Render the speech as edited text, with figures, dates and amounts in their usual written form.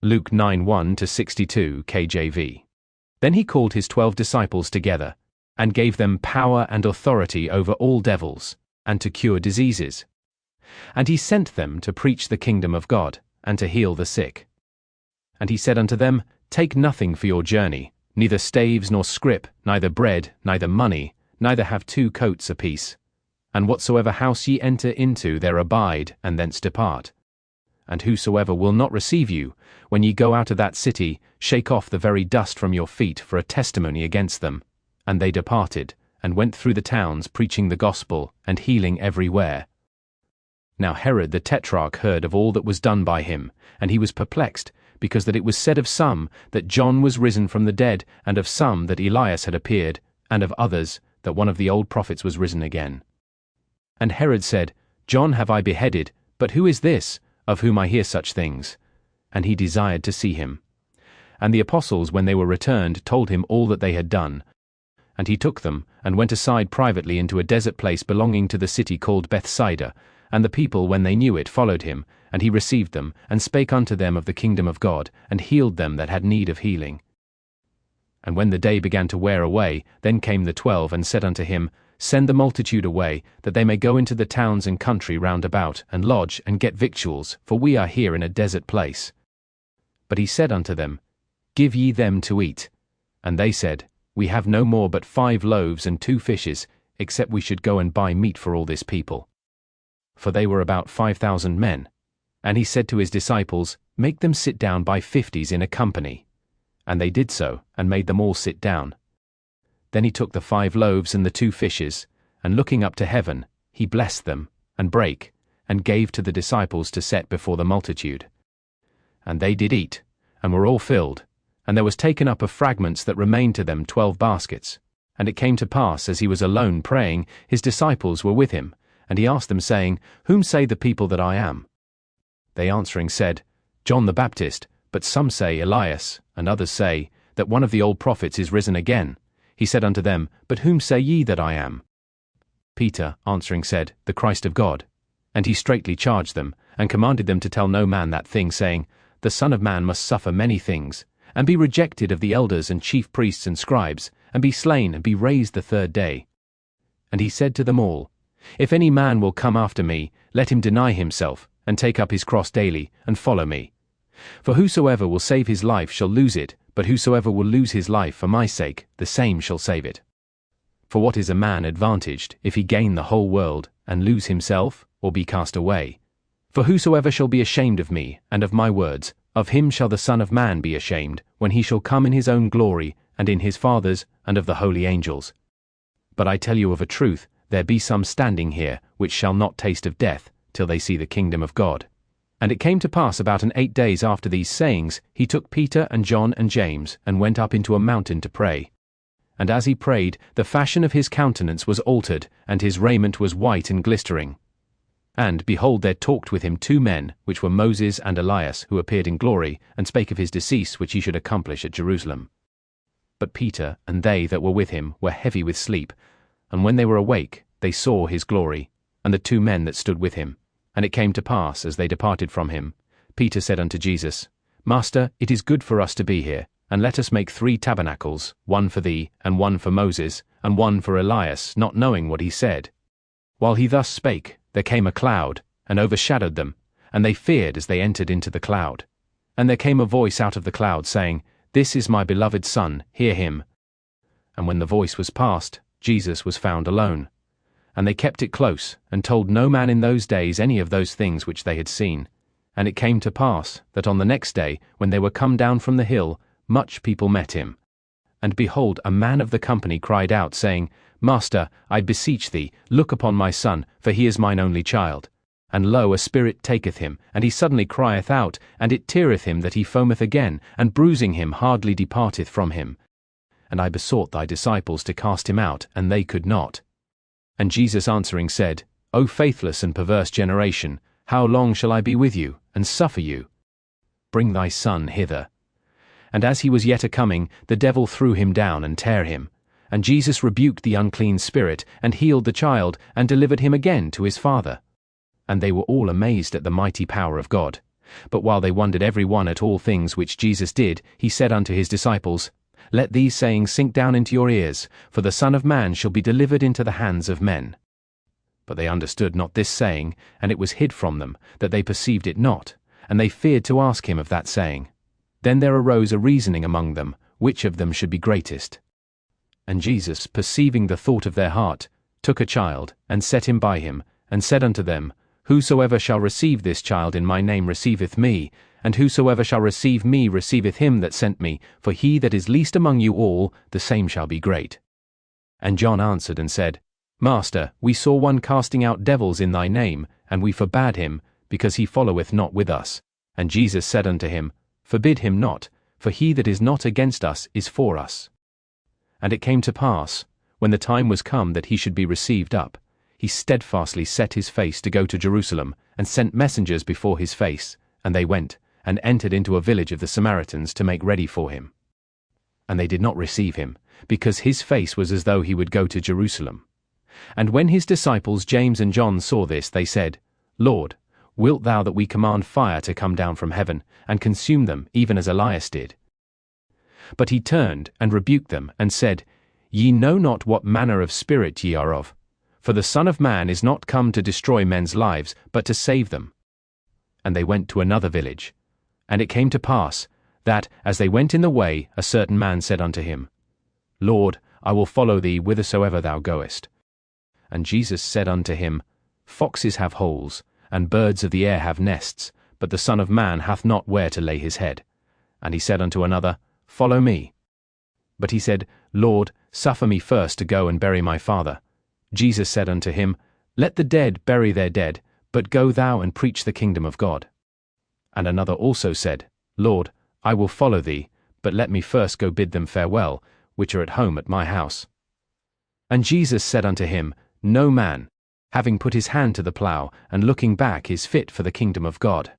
Luke 9:1-62 KJV. Then he called his 12 disciples together, and gave them power and authority over all devils, and to cure diseases. And he sent them to preach the kingdom of God, and to heal the sick. And he said unto them, Take nothing for your journey, neither staves nor scrip, neither bread, neither money, neither have 2 coats apiece. And whatsoever house ye enter into, there abide, and thence depart. And whosoever will not receive you, when ye go out of that city, shake off the very dust from your feet for a testimony against them. And they departed, and went through the towns preaching the gospel, and healing everywhere. Now Herod the Tetrarch heard of all that was done by him, and he was perplexed, because that it was said of some, that John was risen from the dead, and of some, that Elias had appeared, and of others, that one of the old prophets was risen again. And Herod said, John have I beheaded, but who is this, of whom I hear such things? And he desired to see him. And the apostles, when they were returned, told him all that they had done. And he took them, and went aside privately into a desert place belonging to the city called Bethsaida. And the people, when they knew it, followed him, and he received them, and spake unto them of the kingdom of God, and healed them that had need of healing. And when the day began to wear away, then came the 12, and said unto him, Send the multitude away, that they may go into the towns and country round about, and lodge, and get victuals, for we are here in a desert place. But he said unto them, Give ye them to eat. And they said, We have no more but 5 loaves and 2 fishes, except we should go and buy meat for all this people. For they were about 5,000 men. And he said to his disciples, Make them sit down by 50s in a company. And they did so, and made them all sit down. Then he took the 5 loaves and the 2 fishes, and looking up to heaven, he blessed them, and brake, and gave to the disciples to set before the multitude. And they did eat, and were all filled, and there was taken up of fragments that remained to them 12 baskets. And it came to pass, as he was alone praying, his disciples were with him, and he asked them, saying, Whom say the people that I am? They answering said, John the Baptist, but some say Elias, and others say, that one of the old prophets is risen again. He said unto them, But whom say ye that I am? Peter answering said, The Christ of God. And he straitly charged them, and commanded them to tell no man that thing, saying, The Son of Man must suffer many things, and be rejected of the elders and chief priests and scribes, and be slain, and be raised the 3rd day. And he said to them all, If any man will come after me, let him deny himself, and take up his cross daily, and follow me. For whosoever will save his life shall lose it, but whosoever will lose his life for my sake, the same shall save it. For what is a man advantaged, if he gain the whole world, and lose himself, or be cast away? For whosoever shall be ashamed of me, and of my words, of him shall the Son of Man be ashamed, when he shall come in his own glory, and in his Father's, and of the holy angels. But I tell you of a truth, there be some standing here, which shall not taste of death, till they see the kingdom of God. And it came to pass about 8 days after these sayings, he took Peter and John and James, and went up into a mountain to pray. And as he prayed, the fashion of his countenance was altered, and his raiment was white and glistering. And, behold, there talked with him 2 men, which were Moses and Elias, who appeared in glory, and spake of his decease which he should accomplish at Jerusalem. But Peter and they that were with him were heavy with sleep, and when they were awake, they saw his glory, and the 2 men that stood with him. And it came to pass, as they departed from him, Peter said unto Jesus, Master, it is good for us to be here, and let us make 3 tabernacles, one for thee, and one for Moses, and one for Elias, not knowing what he said. While he thus spake, there came a cloud, and overshadowed them, and they feared as they entered into the cloud. And there came a voice out of the cloud, saying, This is my beloved Son, hear him. And when the voice was past, Jesus was found alone. And they kept it close, and told no man in those days any of those things which they had seen. And it came to pass, that on the next day, when they were come down from the hill, much people met him. And behold, a man of the company cried out, saying, Master, I beseech thee, look upon my son, for he is mine only child. And lo, a spirit taketh him, and he suddenly crieth out, and it teareth him that he foameth again, and bruising him hardly departeth from him. And I besought thy disciples to cast him out, and they could not. And Jesus answering said, O faithless and perverse generation, how long shall I be with you, and suffer you? Bring thy son hither. And as he was yet a-coming, the devil threw him down, and tare him. And Jesus rebuked the unclean spirit, and healed the child, and delivered him again to his father. And they were all amazed at the mighty power of God. But while they wondered every one at all things which Jesus did, he said unto his disciples, Let these sayings sink down into your ears, for the Son of Man shall be delivered into the hands of men. But they understood not this saying, and it was hid from them, that they perceived it not, and they feared to ask him of that saying. Then there arose a reasoning among them, which of them should be greatest. And Jesus, perceiving the thought of their heart, took a child, and set him by him, and said unto them, Whosoever shall receive this child in my name receiveth me, and whosoever shall receive me receiveth him that sent me, for he that is least among you all, the same shall be great. And John answered and said, Master, we saw one casting out devils in thy name, and we forbade him, because he followeth not with us. And Jesus said unto him, Forbid him not, for he that is not against us is for us. And it came to pass, when the time was come that he should be received up, he steadfastly set his face to go to Jerusalem, and sent messengers before his face, and they went, and entered into a village of the Samaritans to make ready for him. And they did not receive him, because his face was as though he would go to Jerusalem. And when his disciples James and John saw this, they said, Lord, wilt thou that we command fire to come down from heaven, and consume them, even as Elias did? But he turned and rebuked them, and said, Ye know not what manner of spirit ye are of. For the Son of Man is not come to destroy men's lives, but to save them. And they went to another village. And it came to pass, that, as they went in the way, a certain man said unto him, Lord, I will follow thee whithersoever thou goest. And Jesus said unto him, Foxes have holes, and birds of the air have nests, but the Son of Man hath not where to lay his head. And he said unto another, Follow me. But he said, Lord, suffer me first to go and bury my father. Jesus said unto him, Let the dead bury their dead, but go thou and preach the kingdom of God. And another also said, Lord, I will follow thee, but let me first go bid them farewell, which are at home at my house. And Jesus said unto him, No man, having put his hand to the plough, and looking back, is fit for the kingdom of God.